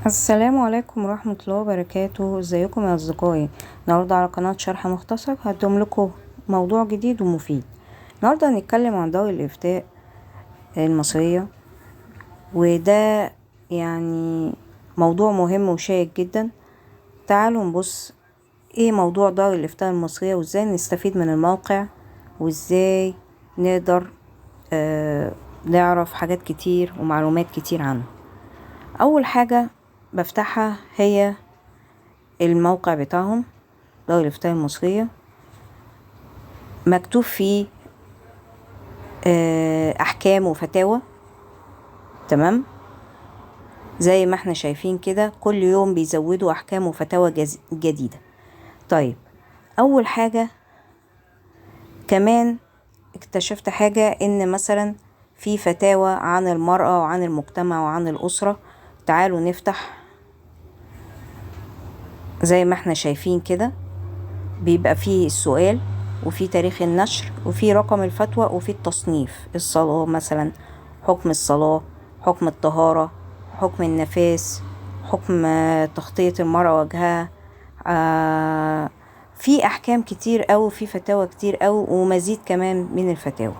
السلام عليكم ورحمة الله وبركاته. ازيكم يا اصدقائي؟ النهارده على قناة شرح مختصر هقدم لكم موضوع جديد ومفيد. النهارده هنتكلم عن دار الافتاء المصرية، وده يعني موضوع مهم وشائك جدا. تعالوا نبص ايه موضوع دار الافتاء المصرية وازاي نستفيد من الموقع، وازاي نقدر نعرف حاجات كتير ومعلومات كتير عنه. اول حاجة بفتحها هي الموقع بتاعهم، دار الافتاء المصرية. مكتوب فيه احكام وفتاوى، تمام؟ زي ما احنا شايفين كده كل يوم بيزودوا احكام وفتاوى جديدة. طيب، اول حاجة كمان اكتشفت حاجة، ان مثلا في فتاوى عن المرأة وعن المجتمع وعن الاسرة. تعالوا نفتح زي ما احنا شايفين كده، بيبقى فيه السؤال وفي تاريخ النشر وفي رقم الفتوى وفي التصنيف. الصلاة مثلا، حكم الصلاة، حكم الطهارة، حكم النفاس، حكم تغطية المرأة وجهها. في أحكام كتير أوي، في فتاوى كتير أوي، ومزيد كمان من الفتاوى.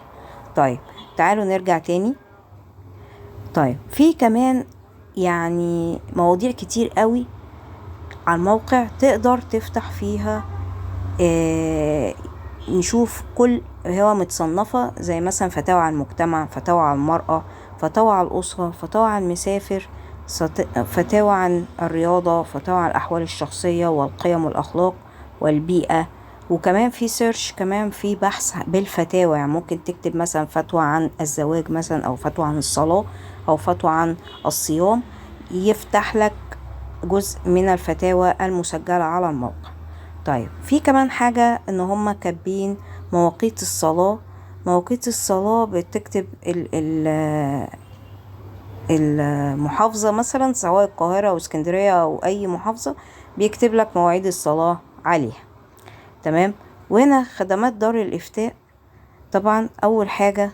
طيب تعالوا نرجع تاني. طيب في كمان يعني مواضيع كتير أوي على الموقع تقدر تفتح فيها. نشوف كل هو متصنفة، زي مثلا فتاوى على المجتمع، فتاوى على المرأة، فتاوى على الأسرة، فتاوى على المسافر، فتاوى عن الرياضة، فتاوى على الأحوال الشخصية والقيم والأخلاق والبيئة. وكمان في سيرش، كمان في بحث بالفتاوى. يعني ممكن تكتب مثلا فتوى عن الزواج مثلا، أو فتوى عن الصلاة، أو فتوى عن الصيام، يفتح لك جزء من الفتاوى المسجلة على الموقع. طيب في كمان حاجة، ان هما كاتبين مواقيت الصلاة. مواقيت الصلاة بتكتب المحافظة مثلا، سواء القاهرة او اسكندرية او اي محافظة، بيكتب لك مواعيد الصلاة عليها. تمام. وهنا خدمات دار الافتاء. طبعا اول حاجة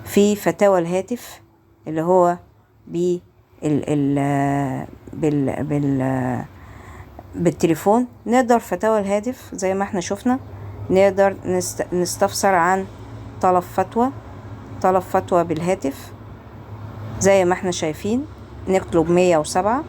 في فتاوى الهاتف، اللي هو بال بال بال بالتليفون. نقدر فتاوى الهاتف زي ما احنا شفنا، نقدر نستفسر عن طلب فتوى بالهاتف زي ما احنا شايفين. نطلب 107،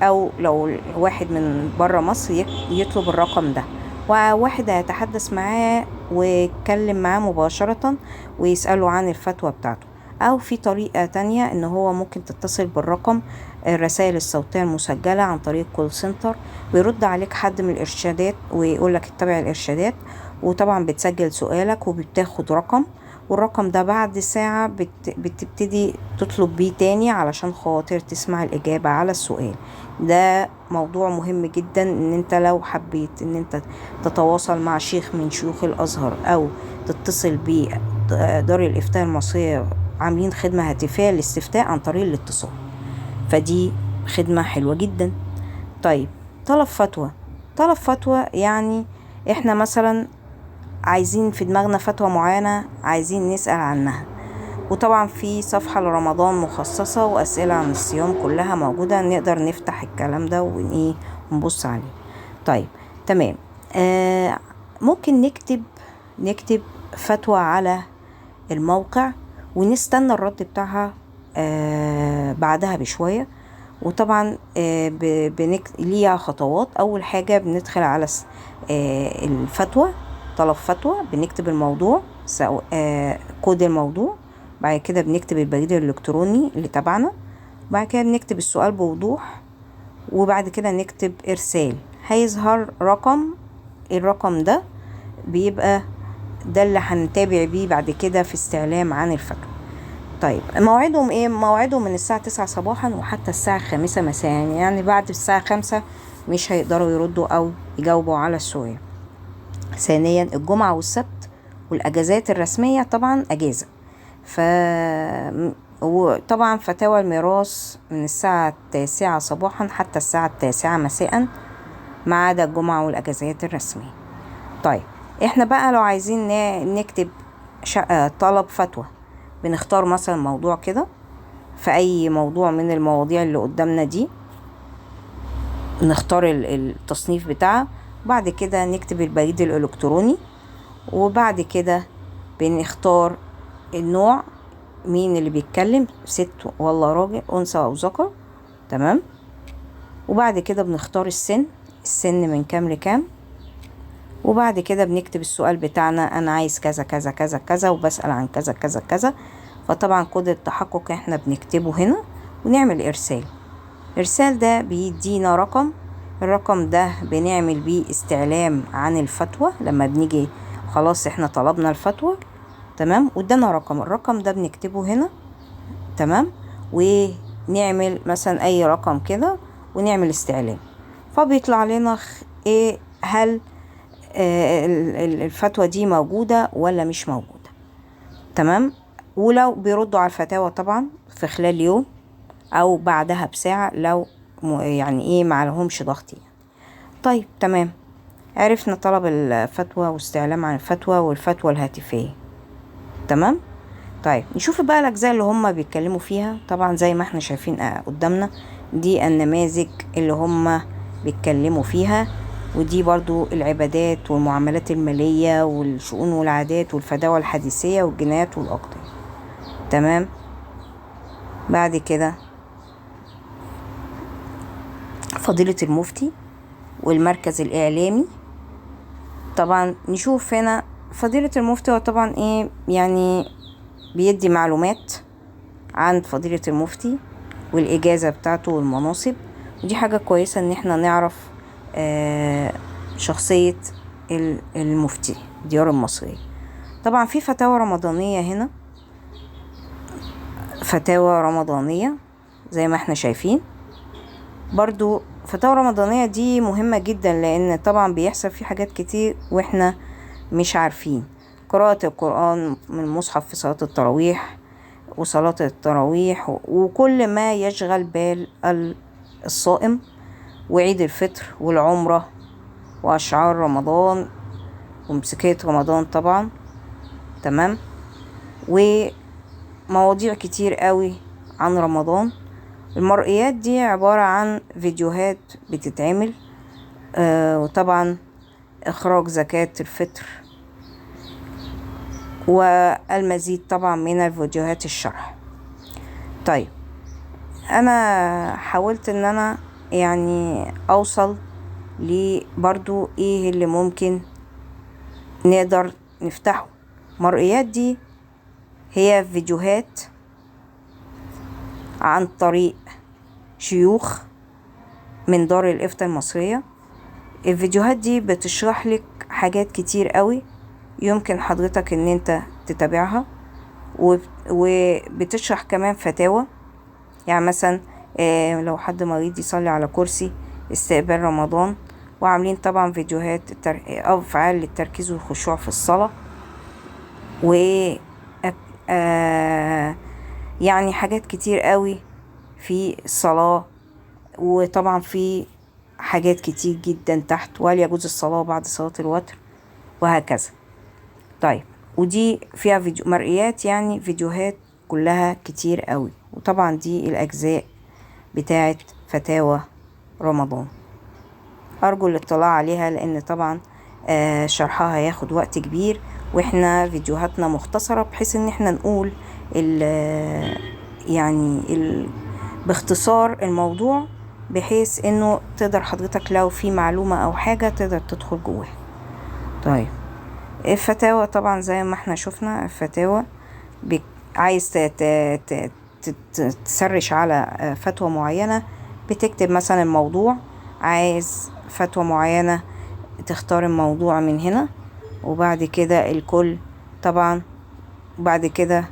او لو واحد من برا مصر يطلب الرقم ده، وواحد هيتحدث معاه ويتكلم معاه مباشرة ويسأله عن الفتوى بتاعته. او في طريقة تانية، ان هو ممكن تتصل بالرقم الرسائل الصوتية المسجلة عن طريق كول سنتر، ويرد عليك حد من الارشادات ويقولك اتبع الارشادات. وطبعا بتسجل سؤالك وبتاخد رقم، والرقم ده بعد ساعة بتبتدي تطلب بيه تاني علشان خاطر تسمع الإجابة على السؤال. ده موضوع مهم جدا، ان انت لو حبيت ان انت تتواصل مع شيخ من شيوخ الأزهر، او تتصل بدار الإفتاء المصرية، عاملين خدمة هاتفية للاستفتاء عن طريق الاتصال، فدي خدمة حلوة جدا. طيب طلب فتوى يعني احنا مثلا عايزين في دماغنا فتوى معينة، عايزين نسأل عنها. وطبعا في صفحة لرمضان مخصصة، وأسئلة عن الصيام كلها موجودة، نقدر نفتح الكلام ده ونبص عليه. طيب تمام. ممكن نكتب فتوى على الموقع ونستنى الرد بتاعها بعدها بشوية. وطبعا ليها خطوات. أول حاجة بندخل على الفتوى، طلب فتوى، بنكتب الموضوع، كود الموضوع. بعد كده بنكتب البريد الإلكتروني اللي تبعنا. بعد كده بنكتب السؤال بوضوح، وبعد كده نكتب إرسال. هيظهر الرقم ده بيبقى ده اللي هنتابع بيه بعد كده في استعلام عن الفتوى. طيب موعدهم ايه؟ موعدهم من الساعة 9 صباحا وحتى الساعة 5 مساء. يعني بعد الساعة 5 مش هيقدروا يردوا او يجاوبوا على السؤال. ثانيا الجمعة والسبت والاجازات الرسمية طبعا اجازة. وطبعا فتاوى الميراث من الساعة 9 صباحا حتى الساعة 9 مساء، ما عدا الجمعة والاجازات الرسمية. طيب احنا بقى لو عايزين نكتب طلب فتوى، بنختار مثلا موضوع كده، في اي موضوع من المواضيع اللي قدامنا دي، نختار التصنيف بتاعها، وبعد كده نكتب البريد الالكتروني، وبعد كده بنختار النوع، مين اللي بيتكلم، ست ولا راجل، انثى او ذكر. تمام. وبعد كده بنختار السن من كام لكام، وبعد كده بنكتب السؤال بتاعنا، انا عايز كذا كذا كذا كذا وبسأل عن كذا كذا كذا. فطبعا كود التحقق احنا بنكتبه هنا ونعمل ارسال ده بيدينا رقم. الرقم ده بنعمل بيه استعلام عن الفتوى لما بنيجي خلاص احنا طلبنا الفتوى. تمام. وادانا الرقم ده بنكتبه هنا. تمام. ونعمل مثلا اي رقم كده ونعمل استعلام، فبيطلع لنا ايه، هل الفتوى دي موجودة ولا مش موجودة. تمام. ولو بيردوا على الفتاوى طبعا في خلال يوم او بعدها بساعة، لو يعني ايه معلهمش ضغط يعني. طيب تمام، عرفنا طلب الفتوى واستعلام عن الفتوى والفتوى الهاتفية. تمام. طيب نشوف بقى الاجزاء اللي هم بيتكلموا فيها. طبعا زي ما احنا شايفين قدامنا دي النماذج اللي هم بيتكلموا فيها، ودي برضو العبادات والمعاملات المالية والشؤون والعادات والفتاوى الحديثية والجنايات والأقضية. تمام. بعد كده فضيلة المفتي والمركز الإعلامي. طبعا نشوف هنا فضيلة المفتي هو طبعا ايه، يعني بيدي معلومات عن فضيلة المفتي والإجازة بتاعته والمناصب، ودي حاجة كويسة ان احنا نعرف شخصية المفتي ديار المصرية. طبعا في فتاوى رمضانية هنا، فتاوى رمضانية زي ما احنا شايفين. برضو فتاوى رمضانية دي مهمة جدا، لان طبعا بيحصل في حاجات كتير واحنا مش عارفين. قراءة القرآن من المصحف في صلاة التراويح وصلاة التراويح وكل ما يشغل بال الصائم، وعيد الفطر والعمرة وأشعار رمضان ومسكية رمضان طبعا. تمام. ومواضيع كتير قوي عن رمضان. المرئيات دي عبارة عن فيديوهات بتتعمل وطبعا إخراج زكاة الفطر والمزيد طبعا من الفيديوهات الشرح. طيب أنا حاولت إن أنا يعني أوصل برضو ايه اللي ممكن نقدر نفتحه. مرئيات دي هي فيديوهات عن طريق شيوخ من دار الإفتاء المصرية. الفيديوهات دي بتشرح لك حاجات كتير قوي يمكن حضرتك ان انت تتابعها، وبتشرح كمان فتاوى. يعني مثلا لو حد مريض يصلي على كرسي استقبال رمضان، وعاملين طبعا فيديوهات أفعال للتركيز والخشوع في الصلاة، و يعني حاجات كتير قوي في الصلاة. وطبعا في حاجات كتير جدا تحت، وهل يجوز الصلاة بعد صلاة الوتر، وهكذا. طيب ودي فيها مرئيات، يعني فيديوهات كلها كتير قوي. وطبعا دي الأجزاء بتاعت فتاوى رمضان. أرجو الاطلاع عليها، لأن طبعا شرحها هياخد وقت كبير، واحنا فيديوهاتنا مختصرة بحيث ان احنا نقول باختصار الموضوع، بحيث انه تقدر حضرتك لو في معلومة او حاجة تقدر تدخل جواها. طيب الفتاوى طبعا زي ما احنا شفنا، الفتاوى عايز تسرش على فتوى معينة، بتكتب مثلا الموضوع، عايز فتوى معينة تختار الموضوع من هنا، وبعد كده الكل طبعا. بعد كده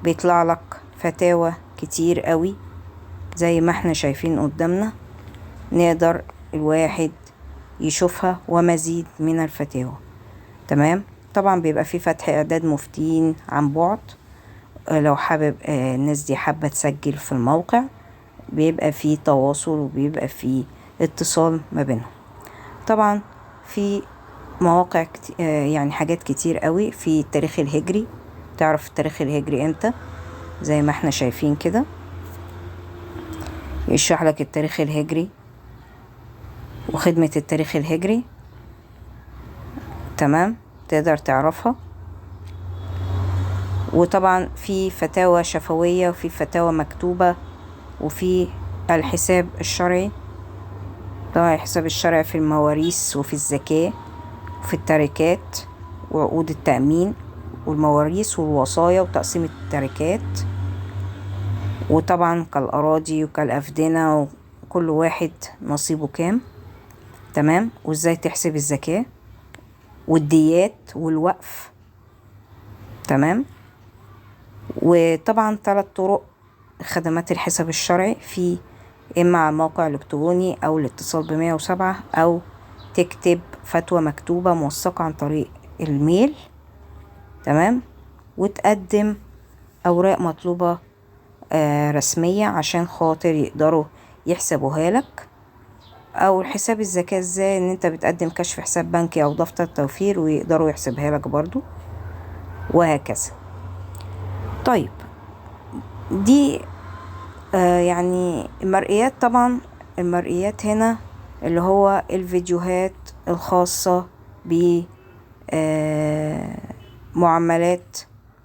بيطلع لك فتاوى كتير قوي زي ما احنا شايفين قدامنا، نقدر الواحد يشوفها ومزيد من الفتاوى. تمام. طبعا بيبقى في فتح اعداد مفتين عن بعد، لو حابب الناس دي حابة تسجل في الموقع، بيبقى في تواصل وبيبقى في اتصال ما بينهم. طبعا في مواقع يعني حاجات كتير قوي في التاريخ الهجري، تعرف التاريخ الهجري امتى زي ما احنا شايفين كده. يشرح لك التاريخ الهجري وخدمة التاريخ الهجري، تمام، تقدر تعرفها. وطبعا في فتاوى شفوية وفي فتاوى مكتوبة وفي الحساب الشرعي. طبعا الحساب الشرعي في المواريث وفي الزكاة وفي التركات وعقود التأمين والمواريث والوصايا وتقسيم التركات، وطبعا كالأراضي وكالأفدنة وكل واحد نصيبه كام، تمام، وازاي تحسب الزكاة والديات والوقف، تمام. وطبعا 3 طرق خدمات الحساب الشرعي، في إما على موقع إلكتروني أو الاتصال ب107 أو تكتب فتوى مكتوبة موثقة عن طريق الميل، تمام، وتقدم أوراق مطلوبة رسمية عشان خاطر يقدروا يحسبوها لك. أو الحساب الزكاة ازاي، ان انت بتقدم كشف حساب بنكي أو دفتر توفير ويقدروا يحسبها لك برضو، وهكذا. طيب دي يعني المرئيات. طبعا المرئيات هنا اللي هو الفيديوهات الخاصة ب معاملات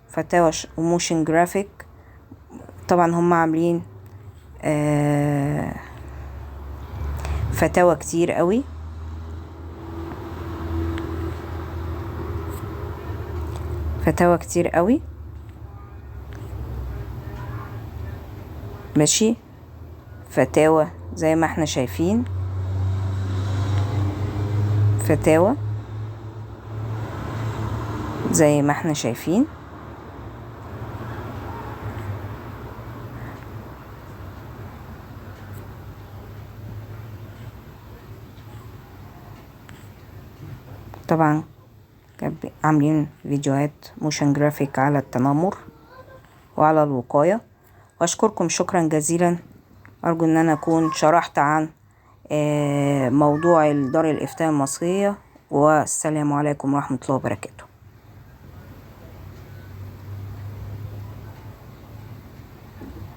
فتاوى وموشن جرافيك. طبعا هم عاملين فتاوى كتير قوي، فتاوى كتير قوي، ماشي. فتاوى زي ما احنا شايفين، فتاوى زي ما احنا شايفين. طبعا عاملين فيديوهات موشن جرافيك على التنمر وعلى الوقاية. واشكركم شكرا جزيلا. ارجو ان انا اكون شرحت عن موضوع دار الافتاء المصرية. والسلام عليكم ورحمة الله وبركاته.